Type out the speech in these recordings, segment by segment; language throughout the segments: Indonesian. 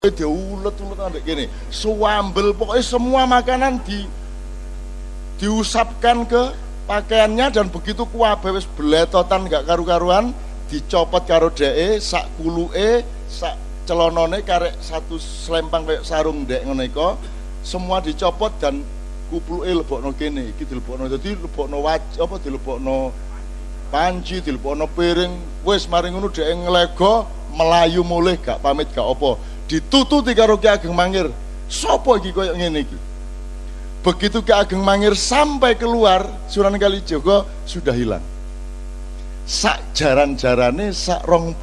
diulet-ulet ambek gini, suambel, pokoknya semua makanan diusapkan ke pakaiannya, dan begitu kuabe wis beletotan gak karu-karuan, dicopot karo dheke, sak kuluke, sak celonone karek satu selempang kayak sarung dek ngono iku, semua dicopot dan kupluke lebokno kene, iki dilebokno, dadi lebokno apa dilebokno panci, dilebokno piring, wis mari ngono dheke nglego melayu mulih gak pamit gak apa. Ditututi karo Ki Ageng Mangir, sopo iki koyo ngene iki. Begitu Ki Ageng Mangir sampai keluar, Sunan Kalijaga sudah hilang. Sak jaran-jarane sak 20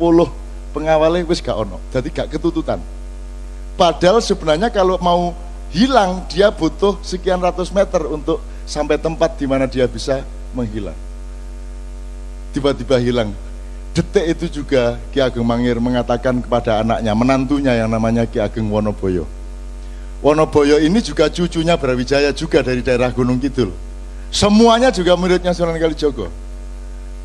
pengawale wis gak ono, jadi gak ketututan. Padahal sebenarnya kalau mau hilang dia butuh sekian ratus meter untuk sampai tempat di mana dia bisa menghilang. Tiba-tiba hilang. Detik itu juga Ki Ageng Mangir mengatakan kepada anaknya, menantunya yang namanya Ki Ageng Wonoboyo. Wonoboyo ini juga cucunya Brawijaya juga dari daerah Gunung Kidul. Semuanya juga muridnya Sunan Kalijaga.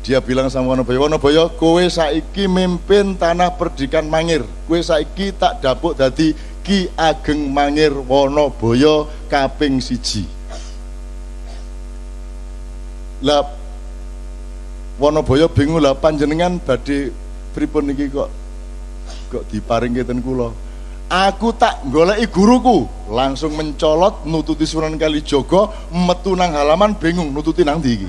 Dia bilang sama Wonoboyo, Wonoboyo, kowe saiki mimpin tanah perdikan Mangir. Kowe saiki tak dapuk dadi Ki Ageng Mangir Wonoboyo kaping 1. Lah Wonoboyo bingung, lah panjenengan badhe pripun niki kok diparing keten kula. Aku tak goleki guruku, langsung mencolot nututi Sunan Kalijaga, metu nang halaman bingung nututi nang ndi iki.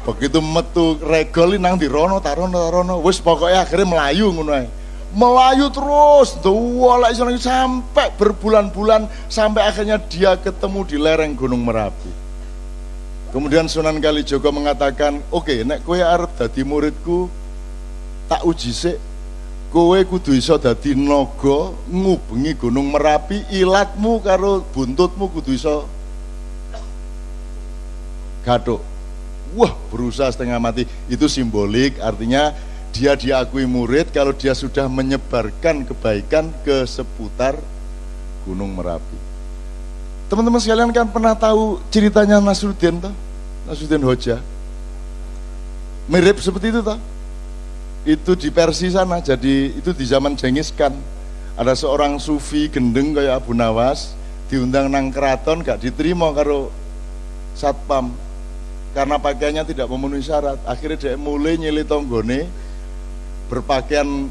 Begitu metu regol nang ndi rono tarono, wis pokoknya akhirnya melayu ngono ae. Melayu terus, dolek sampai berbulan-bulan, sampai akhirnya dia ketemu di lereng Gunung Merapi. Kemudian Sunan Kalijaga mengatakan, oke, nek kowe arep dadi muridku, tak uji sik, kowe kudu iso dadi naga ngubengi Gunung Merapi, ilatmu karo buntutmu kudu iso gathuk. Wah, berusaha setengah mati. Itu simbolik, artinya dia diakui murid kalau dia sudah menyebarkan kebaikan ke seputar Gunung Merapi. Teman-teman sekalian kan pernah tahu ceritanya Nasruddin toh? Nasruddin Hoja. Mirip seperti itu toh? Itu di Persia sana, jadi itu di zaman Genghis Khan. Ada seorang sufi gendeng kayak Abu Nawas, diundang nang keraton gak diterima karo satpam karena pakaiannya tidak memenuhi syarat. Akhirnya dia mulai nyili tonggone, berpakaian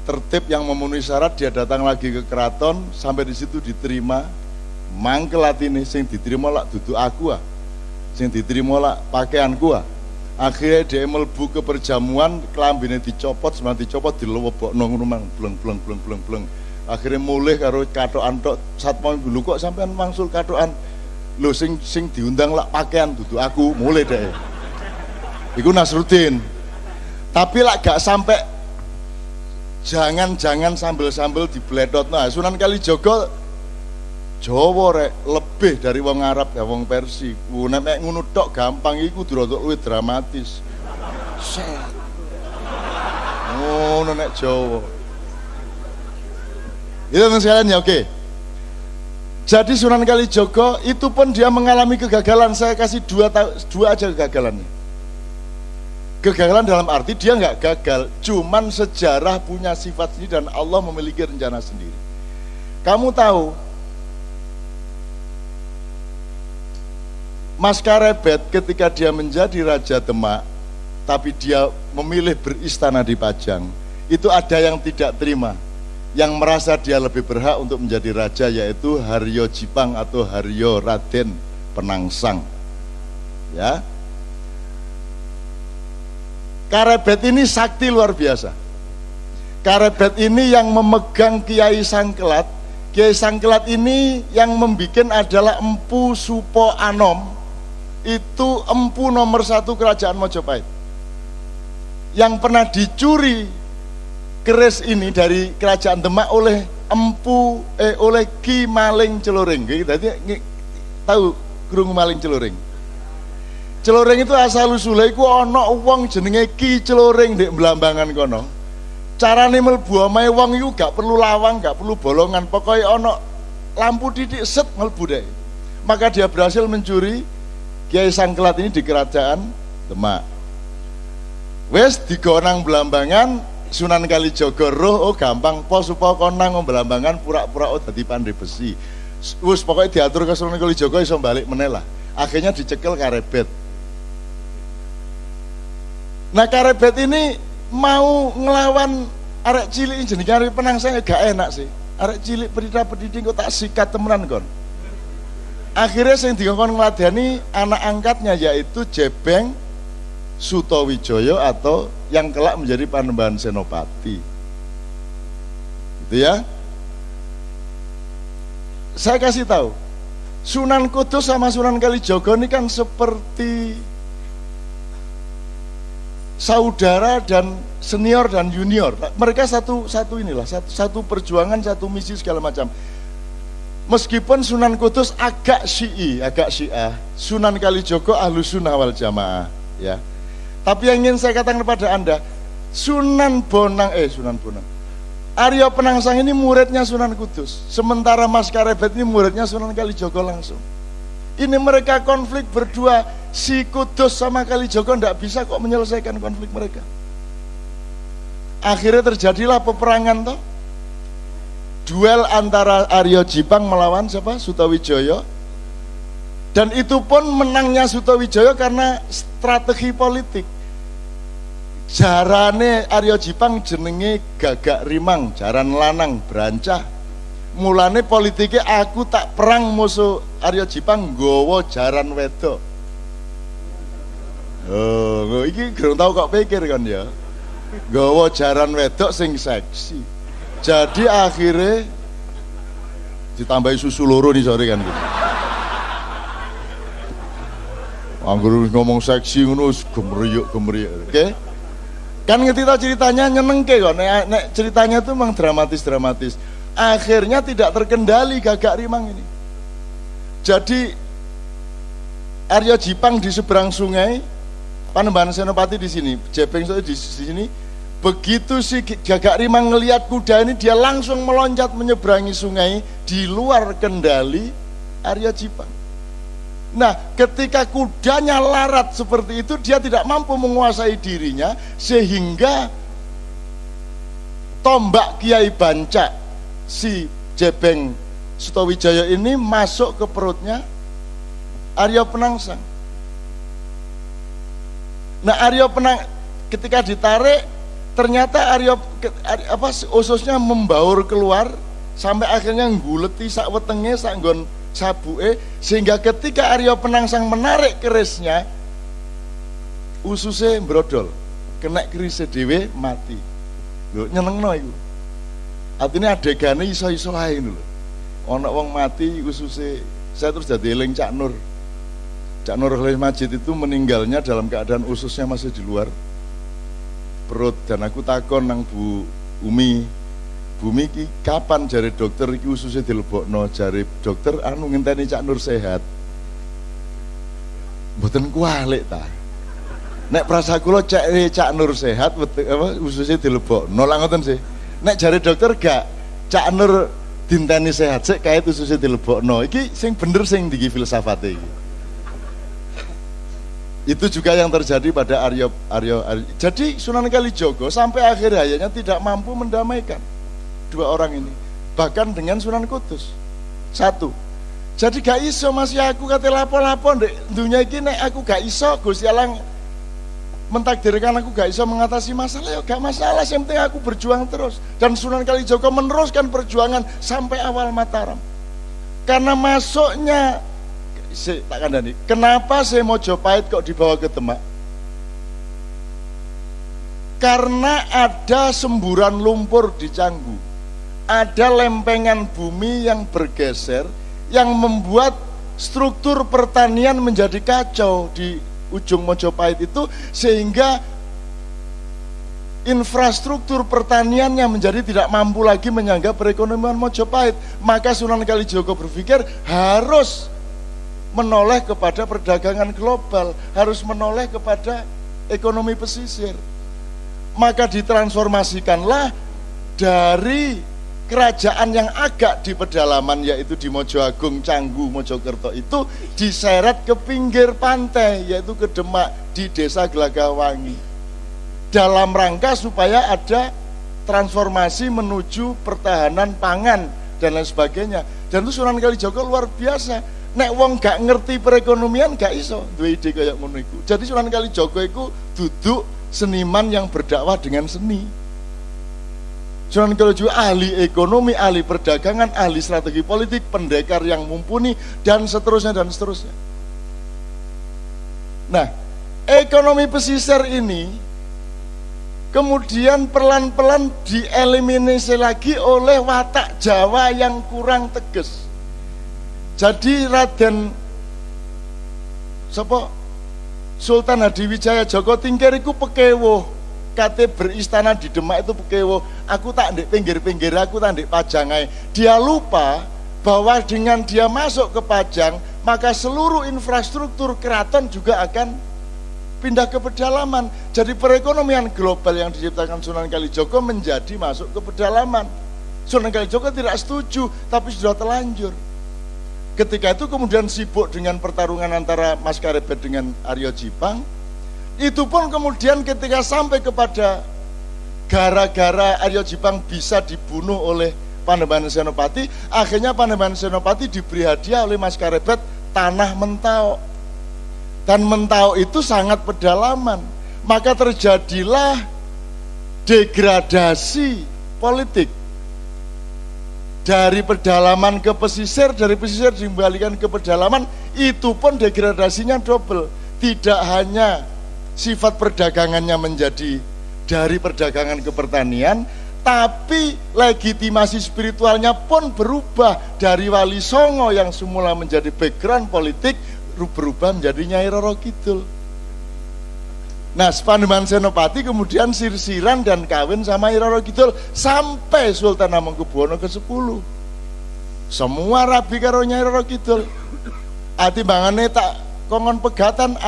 tertib yang memenuhi syarat, dia datang lagi ke keraton, sampai di situ diterima. Mangkel atine, sing diterima lak duduk aku ah, sing diterima lak pakaianku ah. Akhirnya dia melbu ke perjamuan, kelambine dicopot, semangat dicopot dilewebokno ngono mang bleng. Akhirnya mulih karo katokan tok, satpam dulu kok sampean mangsul katokan. Lho sing diundang lak pakaian duduk aku, mulai deh. Iku Nasruddin. Tapi lah gak sampai, jangan sambel-sambel dibledot. Nah, Sunan Kalijaga Jawa rek lebih dari wong Arab ya wong Persia. Nek ngono tok gampang iku rodok luwih dramatis. Ngono nek Jawa. Itu sekalian ya, oke. Jadi Sunan Kalijaga itu pun dia mengalami kegagalan. Saya kasih dua aja kegagalannya. Kegagalan dalam arti dia nggak gagal, cuman sejarah punya sifat sendiri dan Allah memiliki rencana sendiri. Kamu tahu, Mas Karebet ketika dia menjadi Raja Demak, tapi dia memilih beristana di Pajang, itu ada yang tidak terima, yang merasa dia lebih berhak untuk menjadi raja, yaitu Haryo Jipang atau Haryo Raden Penangsang. Ya. Karebet ini sakti luar biasa. Karebet ini yang memegang Kiai Sangkelat. Kiai Sangkelat ini yang membikin adalah Empu Supo Anom. Itu empu nomor 1 kerajaan Mojopahit. Yang pernah dicuri keris ini dari kerajaan Demak oleh oleh Ki Maling Celoring. Jadi tahu krungu Maling Celoring? Celoring itu asal usulnya iku ana wong jenenge Ki Celoring ndek Blambangan kono. Carane mlebu omahe wong iku gak perlu lawang, gak perlu bolongan, pokoknya ana lampu titik set mlebu deh. Maka dia berhasil mencuri Kiai Sangkelat ini di kerajaan Demak. Wes digonang Blambangan Sunan Kalijaga roh, oh gampang po supaya konang Blambangan pura-pura oh dadi pandai besi. Wes pokoknya diatur ke Sunan Kalijaga iso balik meneh lah. Akhirnya dicekel Karebet. Nah Karebet ini mau ngelawan arek cilik jenenge Arep Penangsang gak enak sih. Arek cilik pedita-pediti kok tak sikat temenan kon. Akhirnya sing dikon ngladeni anak angkatnya yaitu Jebeng Sutawijaya atau yang kelak menjadi Panembahan Senopati. Gitu ya. Saya kasih tahu, Sunan Kudus sama Sunan Kalijaga ini kan seperti saudara dan senior dan junior. Mereka satu perjuangan, satu misi segala macam. Meskipun Sunan Kudus agak Syiah, Sunan Kalijaga Ahlus Sunnah wal Jamaah, ya. Tapi yang ingin saya katakan kepada Anda, Sunan Bonang, Arya Penangsang ini muridnya Sunan Kudus, sementara Mas Karebet ini muridnya Sunan Kalijaga langsung. Ini mereka konflik berdua, si Kudus sama Kalijaga tidak bisa kok menyelesaikan konflik mereka. Akhirnya terjadilah peperangan toh. Duel antara Arya Jipang melawan siapa? Sutawijaya. Dan itu pun menangnya Sutawijaya karena strategi politik. Jarane Arya Jipang jenenge Gagak Rimang, jaran lanang brancah. Mulane politiknya aku tak perang musuh Arya Jipang nggawa jaran wedok. Oh, iki kurang tahu kok pikir kan ya. Nggawa jaran wedok sing seksi. Jadi akhirnya ditambahi susu loro nih sore kan gitu. Anggur ngomong seksi ngono gemeriyuk. Oke? Kan ngerti tau ceritanya nyenengke kok. Nek ceritanya tuh memang dramatis. Akhirnya tidak terkendali Gagak Rimang ini. Jadi Arya Jipang di seberang sungai, Panembahan Senopati di sini, Jebeng di sini. Begitu si Gagak Rimang ngelihat kuda ini, dia langsung meloncat menyeberangi sungai di luar kendali Arya Jipang. Nah, ketika kudanya larat seperti itu, dia tidak mampu menguasai dirinya, sehingga tombak Kiai Banca si Jebeng Sutawijaya ini masuk ke perutnya Arya Penangsang. Nah, ketika ditarik, ternyata ususnya membaur keluar sampai akhirnya ngguleti sak wetenge sak nggon sabuke, sehingga ketika Arya Penangsang menarik kerisnya ususnya brodol, kena kerisnya dhewe mati. Lho nyenengno iku. Artinya adegane iso-iso ae lho. Ana wong mati ususnya, saya terus jadi eling Cak Nur. Cak Nur Khalil Majid itu meninggalnya dalam keadaan ususnya masih di luar perut, dan aku takon nang Bu Umi ki kapan jari dokter iki ususnya dilebokno, jari dokter anu ngenteni Cak Nur sehat. Mboten kualik ta. Nek prasa kula Cak Nur sehat ususnya dilebokno lha ngoten sih. Nek jari dokter gak Cak Nur dinteni sehat sik kait ususnya dilebokno. Iki sing bener sing ndi filsafate iki. Itu juga yang terjadi pada Arya. Jadi Sunan Kalijaga sampai akhir hayatnya tidak mampu mendamaikan dua orang ini, bahkan dengan Sunan Kudus. Satu, jadi gak iso masih aku kate lapo-lapo ndek dunia iki, nek aku gak iso Gusti Allah mentakdirkan aku gak iso mengatasi masalah, ya gak masalah, yang penting aku berjuang terus. Dan Sunan Kalijaga meneruskan perjuangan sampai awal Mataram. Karena masuknya tak kandani, kenapa saya Mojopahit kok dibawa ke Demak? Karena ada semburan lumpur di Canggu, ada lempengan bumi yang bergeser, yang membuat struktur pertanian menjadi kacau di ujung Mojopahit itu, sehingga infrastruktur pertaniannya menjadi tidak mampu lagi menyangga perekonomian Mojopahit. Maka Sunan Kalijaga berpikir harus menoleh kepada perdagangan global, harus menoleh kepada ekonomi pesisir. Maka ditransformasikanlah dari kerajaan yang agak di pedalaman, yaitu di Mojoagung, Canggu, Mojokerto, itu diseret ke pinggir pantai, yaitu ke Demak, di desa Gelagawangi. dalam rangka supaya ada transformasi menuju pertahanan pangan dan lain sebagainya. Dan itu Sunan Kalijaga luar biasa. Nek wong gak ngerti perekonomian gak iso duwe ide kayak ngono iku. Jadi Sunan Kalijaga iku duduk seniman yang berdakwah dengan seni. Sunan Kalijaga ahli ekonomi, ahli perdagangan, ahli strategi politik, pendekar yang mumpuni, dan seterusnya dan seterusnya. Nah, ekonomi pesisir ini kemudian pelan-pelan dieliminasi lagi oleh watak Jawa yang kurang tegas. Jadi Raden Sultan Hadiwijaya Joko Tingkir itu pekewo, kate beristana di Demak itu pekewo. Aku tak ndek pinggir-pinggir, aku tak ndek Pajangai. Dia lupa bahwa dengan dia masuk ke Pajang, maka seluruh infrastruktur keraton juga akan pindah ke pedalaman. Jadi perekonomian global yang diciptakan Sunan Kalijaga menjadi masuk ke pedalaman. Sunan Kalijaga tidak setuju, tapi sudah terlanjur. Ketika itu kemudian sibuk dengan pertarungan antara Mas Karebet dengan Aryo Jipang. Itu pun kemudian ketika sampai kepada gara-gara Aryo Jipang bisa dibunuh oleh Panembahan Senopati, akhirnya Panembahan Senopati diberi hadiah oleh Mas Karebet tanah Mentau. Dan Mentau itu sangat pedalaman. Maka terjadilah degradasi politik. Dari pedalaman ke pesisir, dari pesisir dikembalikan ke pedalaman, itu pun degradasinya double. Tidak hanya sifat perdagangannya menjadi dari perdagangan ke pertanian, tapi legitimasi spiritualnya pun berubah dari Wali Songo yang semula menjadi background politik, berubah menjadi Nyai Roro Kidul. Nah, Panembahan Senopati kemudian sirsiran dan kawin sama Nyai Roro Kidul sampai Sultan Hamengkubuwono ke-10. Semua rabi karo Nyai Roro Kidul. Atimbangane tak kongon pegatan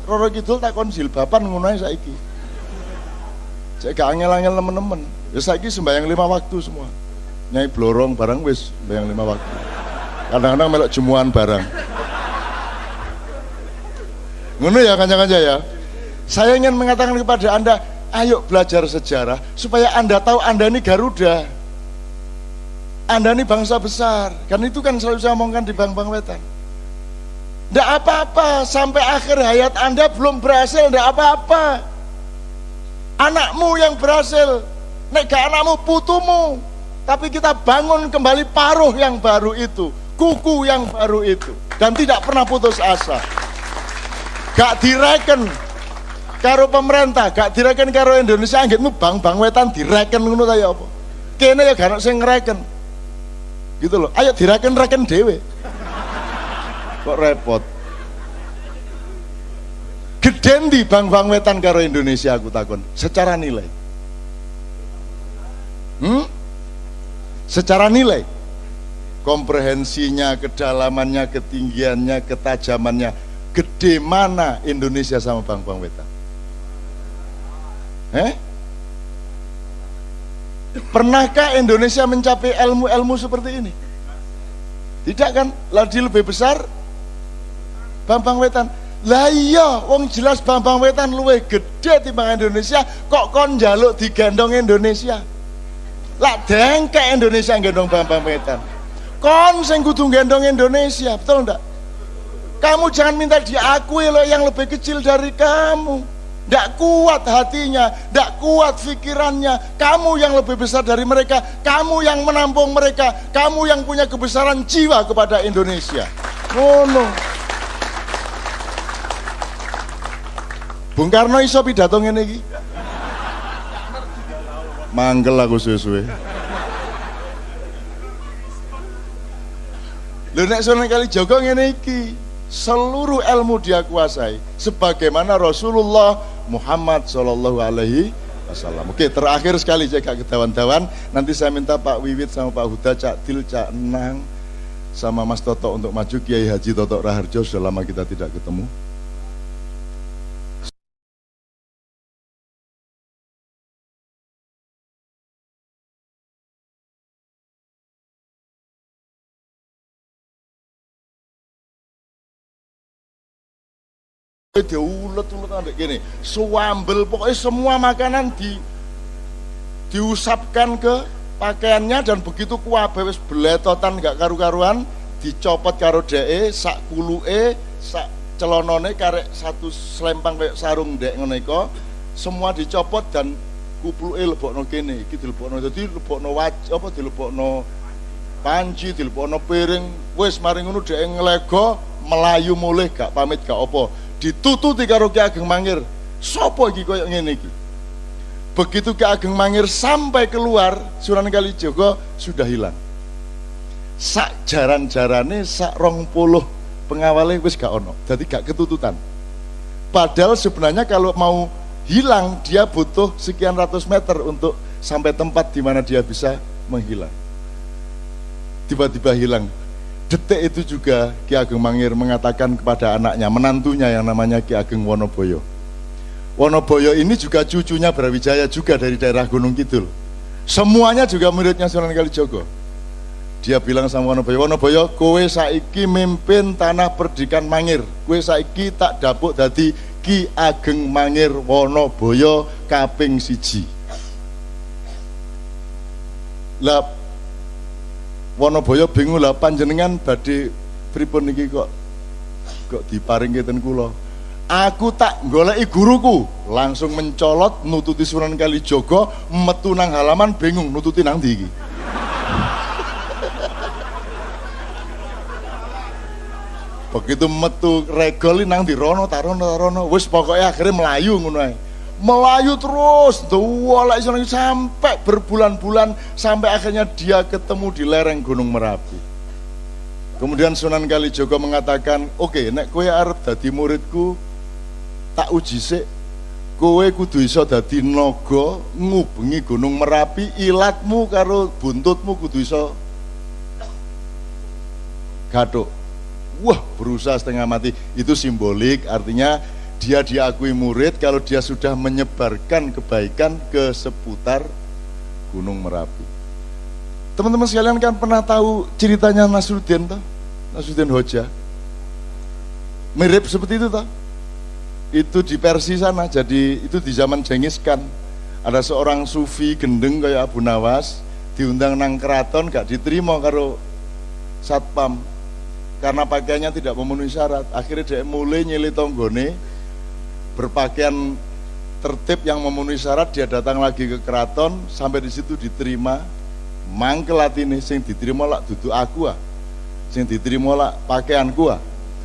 Roro Kidul tak kon jilbaban ngono ae saiki. Cek gak angel-angel temen-temen. Ya saiki sembahyang 5 waktu semua. Nyai blorong barang wis sembahyang 5 waktu. Kadang-kadang melok jemuan barang. Ngono ya kanca-kanca ya. Saya ingin mengatakan kepada Anda, ayo belajar sejarah supaya Anda tahu Anda ini Garuda. Anda ini bangsa besar. Kan itu kan selalu saya omongkan di Bang Wetan. Nggak apa-apa sampai akhir hayat Anda belum berhasil, nggak apa-apa. Anakmu yang berhasil, nek gak anakmu putumu. Tapi kita bangun kembali paruh yang baru itu, kuku yang baru itu, dan tidak pernah putus asa. Gak direken karo pemerintah, gak direken karo Indonesia, anggitmu Bang Wetan direken ngono ta ya apa? Kene ya gak ono sing ngreken. Gitu loh. Ayo direken-reken dhewe. Kok repot. Geden di Bang Wetan karo Indonesia aku takon, secara nilai. Secara nilai. Komprehensinya, kedalamannya, ketinggiannya, ketajamannya, gede mana Indonesia sama Bang Wetan? Pernahkah Indonesia mencapai ilmu-ilmu seperti ini? Tidak kan? Lagi lebih besar Bang Wetan. Lah iya, wong jelas Bang Wetan luwih gede timbang Indonesia, kok kon njaluk digendong Indonesia? Lah dengkek Indonesia gendong Bang Wetan. Kon sing kudu gendong Indonesia, betul enggak? Kamu jangan minta diakui loh yang lebih kecil dari kamu. Tidak kuat hatinya, tidak kuat pikirannya. Kamu yang lebih besar dari mereka, kamu yang menampung mereka, kamu yang punya kebesaran jiwa kepada Indonesia. Ngono. Bung Karno iso pidato ngene iki. Manggel aku suwe-suwe. Lho nek Sunan Kalijaga ngene iki, seluruh ilmu dia kuasai sebagaimana Rasulullah Muhammad Shallallahu Alaihi Wasallam. Oke, terakhir sekali jaga kedawan-dawan. Nanti saya minta Pak Wiwit sama Pak Huda, Cak Dil, Cak Enang sama Mas Toto untuk maju. Kiai Haji Toto Raharjo, sudah lama kita tidak ketemu. dia ulet-ulet ambek gini, suambel, pokoknya semua makanan diusapkan ke pakaiannya, dan begitu kuwabe wis bletotan gak karu-karuan, dicopot karo dheke, sak kuluke, sak celonone karek satu selempang kayak sarung dek ngono iku, semua dicopot dan kupluke lebokno kene, iki dilebokno, dadi lebokno apa dilebokno panci, dilebokno piring, wis mari ngono dhek nglego melayu mulih gak pamit gak apa, ditututi karo Ki Ageng Mangir. Sopo iki koyo ngene iki? Begitu Ki Ageng Mangir sampai keluar, Sunan Kalijaga sudah hilang. Sak jaran-jarane sak 20 pengawale wis gak ono, jadi gak ketututan. Padahal sebenarnya kalau mau hilang dia butuh sekian ratus meter untuk sampai tempat di mana dia bisa menghilang. Tiba-tiba hilang. Detik itu juga Ki Ageng Mangir mengatakan kepada anaknya, menantunya yang namanya Ki Ageng Wonoboyo. Wonoboyo ini juga cucunya Brawijaya juga dari daerah Gunung Kidul. Semuanya juga muridnya Sunan Kalijaga. Dia bilang sama Wonoboyo, Wonoboyo, kowe saiki mimpin tanah perdikan Mangir. Kowe saiki tak dapuk dadi Ki Ageng Mangir Wonoboyo kaping 1. Lah Wonoboyo bingung, lah panjenengan badhe pripun niki kok diparing ten kula. Aku tak goleki guruku, langsung mencolot nututi Sunan Kalijaga, metu nang halaman bingung nututi nang ndi iki. Begitu metu regol nang di rono tarono, wis pokoknya akhirnya melayu ngono ae. Melayu terus, dolek sampai berbulan-bulan, sampai akhirnya dia ketemu di lereng Gunung Merapi. Kemudian Sunan Kalijaga mengatakan, oke, nek kowe arep dadi muridku, tak uji sik. Kowe kudu iso dadi naga ngubengi Gunung Merapi, ilatmu karo buntutmu kudu iso gathuk. Wah, berusaha setengah mati. Itu simbolik, artinya dia diakui murid kalau dia sudah menyebarkan kebaikan ke seputar Gunung Merapi. Teman-teman sekalian kan pernah tahu ceritanya Nasruddin toh? Nasruddin Hoja. Mirip seperti itu toh? Itu di Persia sana, jadi itu di zaman Genghis Khan. Ada seorang sufi gendeng kayak Abu Nawas, diundang nang keraton gak diterima karo satpam. Karena pakaiannya tidak memenuhi syarat, akhirnya dia mulai nyili tonggone, berpakaian tertib yang memenuhi syarat, dia datang lagi ke keraton, sampai di situ diterima, mangkel atine, sing diterima lak dudu aku ah, sing diterima lak pakaianku ah.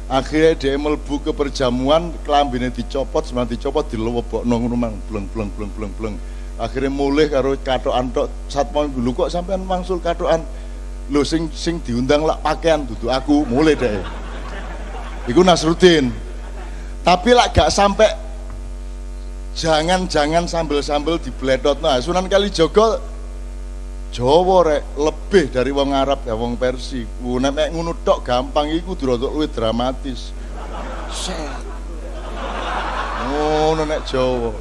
Akhirnya dia melbu ke perjamuan, kelambine dicopot, sebenarnya dicopot, dilewebokno ngono mang, bleng. Akhirnya mulai karo katokan tok, satpam dulu kok sampean mangsul katokan. Lo sing diundang lah pakaian dudu aku, mulai deh. Iku Nasruddin. Tapi lah gak sampai, jangan sambil dibledot. Nah, Sunan Kalijaga Jawa rek lebih dari wong Arab ya wong Persia. Nek ngono tok gampang iku kudu luwih dramatis. Ngono nek Jawa.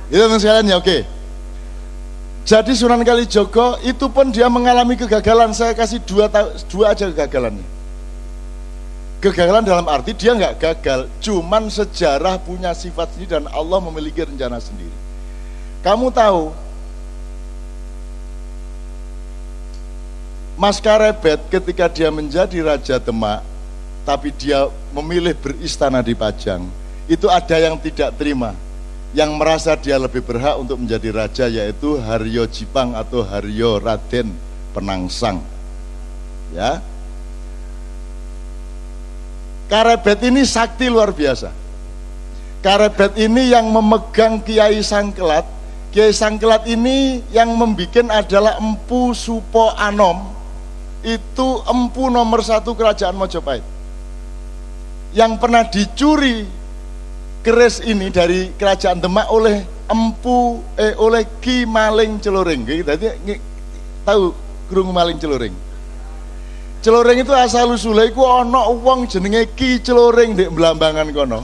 Itu sekalian ya, oke. Jadi Sunan Kalijaga itu pun dia mengalami kegagalan. Saya kasih dua aja kegagalannya. Kegagalan dalam arti dia nggak gagal, cuman sejarah punya sifat sendiri dan Allah memiliki rencana sendiri. Kamu tahu Mas Karebet ketika dia menjadi Raja Demak, tapi dia memilih beristana di Pajang, itu ada yang tidak terima, yang merasa dia lebih berhak untuk menjadi raja, yaitu Haryo Jipang atau Haryo Raden Penangsang. Ya, Karebet ini sakti luar biasa. Karebet ini yang memegang Kiai Sangkelat. Kiai Sangkelat ini yang membuat adalah Empu Supo Anom. Itu empu nomor 1 kerajaan Mojopahit, yang pernah dicuri keris ini dari kerajaan Demak oleh oleh Ki Maling Celuring. Jadi tahu krungu Maling Celuring? Celuring itu asal usule iku ana wong jenenge Ki Celuring ndek Blambangan kono.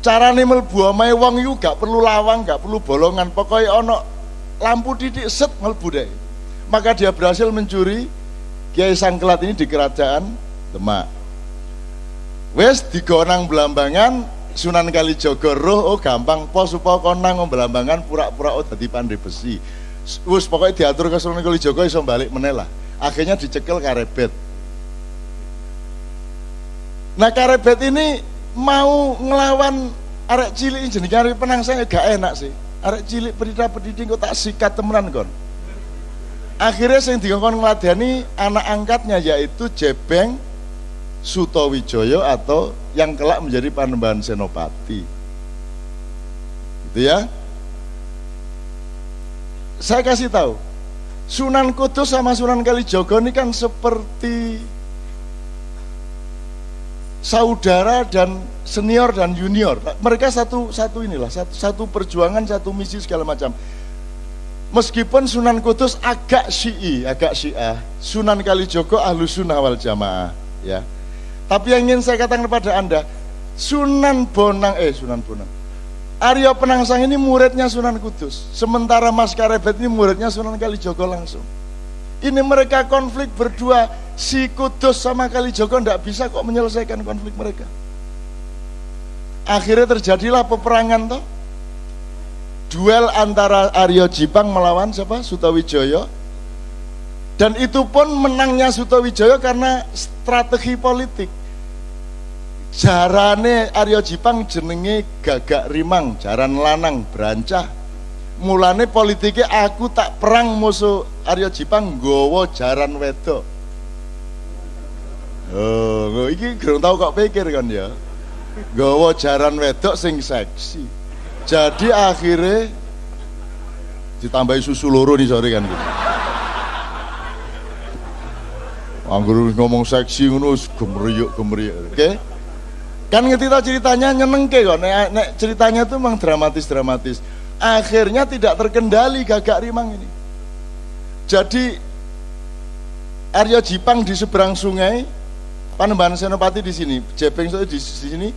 Carane mlebu omahe wong iku gak perlu lawang, gak perlu bolongan, pokoknya ana lampu titik set mlebu deh. Maka dia berhasil mencuri Kiai Sangkelat ini di kerajaan Demak. Wes digonang belambangan Sunan Kalijaga roh, oh gampang po supaya konang belambangan pura-pura oh dadi pandai besi. Wes pokoknya diatur ke Sunan Kalijaga iso balik meneh lah. Akhirnya dicekel Karebet. Nah Karebet ini mau ngelawan arek cilik jenenge arek Penangsang gak enak sih. Arek cilik pediding kok tak sikat temenan kon. Akhirnya sing dikon ngladeni anak angkatnya yaitu Jebeng Sutawijaya atau yang kelak menjadi Panembahan Senopati. Gitu ya. Saya kasih tahu, Sunan Kudus sama Sunan Kalijaga ini kan seperti saudara dan senior dan junior. Mereka satu inilah, satu perjuangan, satu misi segala macam. Meskipun Sunan Kudus agak Syiah, Sunan Kalijaga Ahlus Sunnah wal Jamaah, ya. Tapi yang ingin saya katakan kepada Anda, Sunan Bonang, Arya Penangsang ini muridnya Sunan Kudus, sementara Mas Karebet ini muridnya Sunan Kalijaga langsung. Ini mereka konflik berdua, si Kudus sama Kalijaga tidak bisa kok menyelesaikan konflik mereka. Akhirnya terjadilah peperangan toh, duel antara Arya Jipang melawan siapa? Sutawijaya. Dan itu pun menangnya Sutawijaya karena strategi politik. Jarane Arya Jipang jenenge Gagak Rimang, jaran lanang brancah. Mulane politiknya aku tak perang musuh Arya Jipang nggawa jaran wedok. Oh, iki kurang tahu kok pikir kan ya. Nggawa jaran wedok sing seksi. Jadi akhirnya ditambahi susu loro nih sore kan gitu. Anggur ngomong seksi ngono gemeriyuk, oke? Kan ngerti tau ceritanya nyenengke kok, nek ceritanya tuh memang dramatis. Akhirnya tidak terkendali Gagak Rimang ini. Jadi Arya Jipang di seberang sungai, Panembahan Senopati di sini, Jepeng di sini.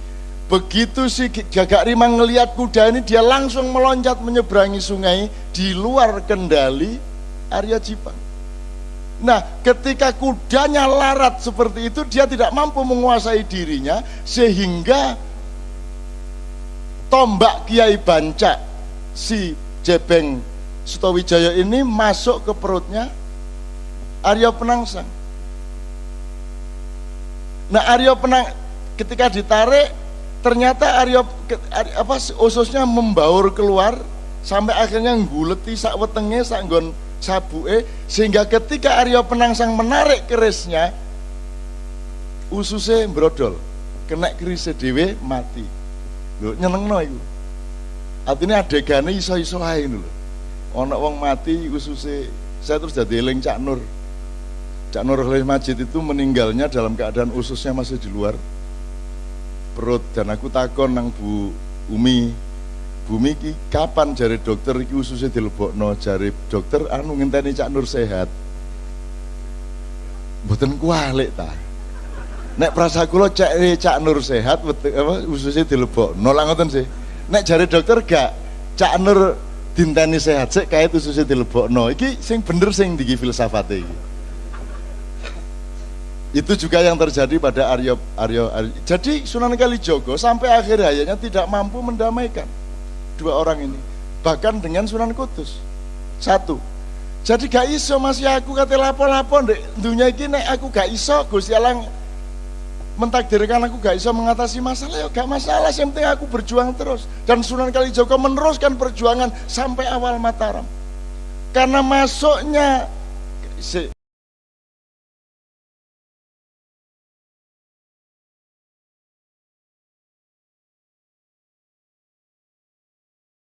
Begitu si Gagak Rimang ngelihat kuda ini, dia langsung meloncat menyeberangi sungai di luar kendali Arya Jipang. Nah, ketika kudanya larat seperti itu, dia tidak mampu menguasai dirinya, sehingga tombak Kiai Banca si Jebeng Sutawijaya ini masuk ke perutnya Arya Penangsang. Nah, ketika ditarik, ternyata ususnya membaur keluar sampai akhirnya ngguleti sak wetenge sak nggon sabuke, sehingga ketika Arya Penangsang menarik kerisnya, ususnya brodol, kena kerisnya dewe mati. Lho nyenengno iku. Artinya adegannya iso-iso ae lho. Ana wong mati ususnya, saya terus jadi eling Cak Nur. Cak Nur Khalil Majid itu meninggalnya dalam keadaan ususnya masih di luar perut, dan aku takon nang Bu Umi, Bumi ki kapan jari dokter iki ususnya dilebokno, jari dokter anu ngenteni Cak Nur sehat. Mboten kualik ta. Nek prasa kula Cak Nur sehat ususnya dilebokno lha ngoten sih. Nek jari dokter gak Cak Nur dinteni sehat sik kait ususnya dilebokno. Iki sing bener sing diki filsafate iki. Itu juga yang terjadi pada Arya. Jadi Sunan Kalijaga sampai akhir hayatnya tidak mampu mendamaikan dua orang ini, bahkan dengan Sunan Kudus. Satu, jadi gak iso masih aku kate lapo-lapo ndek dunia iki, nek aku gak iso Gusti Allah mentakdirkan aku gak iso mengatasi masalah, ya gak masalah, yang penting aku berjuang terus. Dan Sunan Kalijaga meneruskan perjuangan sampai awal Mataram. Karena masuknya